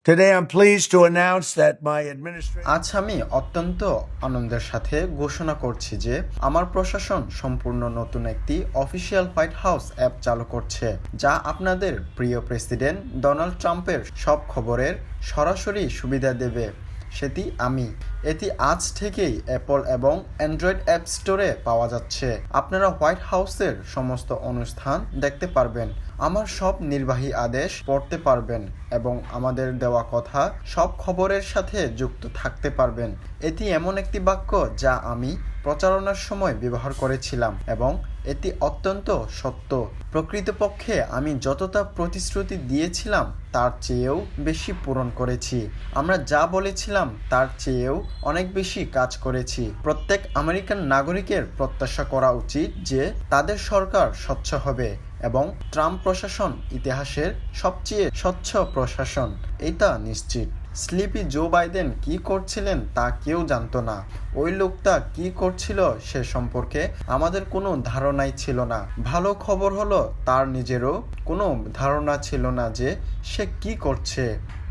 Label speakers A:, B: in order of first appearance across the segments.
A: Today, I'm pleased to announce that my administration.
B: আজ আমি অত্যন্ত আনন্দের সাথে ঘোষণা করছি যে আমার প্রশাসন সম্পূর্ণ নতুন একটি অফিসিয়াল হোয়াইট হাউস অ্যাপ চালু করছে, যা আপনাদের প্রিয় প্রেসিডেন্ট ডোনাল্ড ট্রাম্পের সব খবরের সরাসরি সুবিধা দেবে। সেটি আমি। এটি আজ থেকেই অ্যাপল এবং অ্যান্ড্রয়েড অ্যাপ স্টোরে পাওয়া যাচ্ছে। আপনারা হোয়াইট হাউসের সমস্ত অনুষ্ঠান দেখতে পারবেন, আমার সব নির্বাহী আদেশ পড়তে পারবেন এবং আমাদের দেওয়া কথা সব খবরের সাথে যুক্ত থাকতে পারবেন। এটি এমন একটি বাক্য যা আমি প্রচারণার সময় ব্যবহার করেছিলাম এবং এটি অত্যন্ত সত্য। প্রকৃতপক্ষে আমি যতটা প্রতিশ্রুতি দিয়েছিলাম তার চেয়েও বেশি পূরণ করেছি। আমরা যা বলেছিলাম তার চেয়েও অনেক বেশি কাজ করেছি। প্রত্যেক আমেরিকান নাগরিকের প্রত্যাশা করা উচিত যে তাদের সরকার স্বচ্ছ হবে এবং ট্রাম্প প্রশাসন ইতিহাসের সবচেয়ে স্বচ্ছ প্রশাসন, এটা নিশ্চিত। স্লিপি জো বাইডেন কি করছিলেন তা কেউ জানতো না। ওই লোকটা কি করছিল সে সম্পর্কে আমাদের কোনো ধারণাই ছিল না। ভালো খবর হলো তার নিজেরও কোনো ধারণা ছিল না যে সে কি করছে।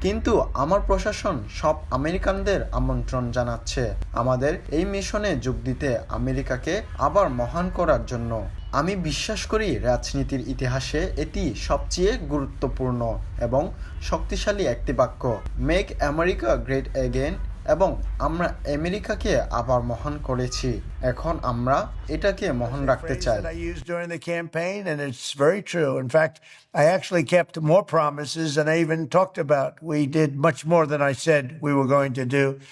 B: কিন্তু আমার প্রশাসন সব আমেরিকানদের আমন্ত্রণ জানাচ্ছে আমাদের এই মিশনে যোগ দিতে, আমেরিকাকে আবার মহান করার জন্য। আমি বিশ্বাস করি রাজনীতির ইতিহাসে এটি সবচেয়ে গুরুত্বপূর্ণ এবং শক্তিশালী একটি বাক্য। মেক আমেরিকা গ্রেট এগেন, এবং আমরা আমেরিকাকে আবার মহান করেছি, এখন আমরা এটাকে মহান রাখতে চাই।
A: That I used during the campaign, and it's very true. In fact, I actually kept more promises than I even talked about. We did much more than I said we were going to do.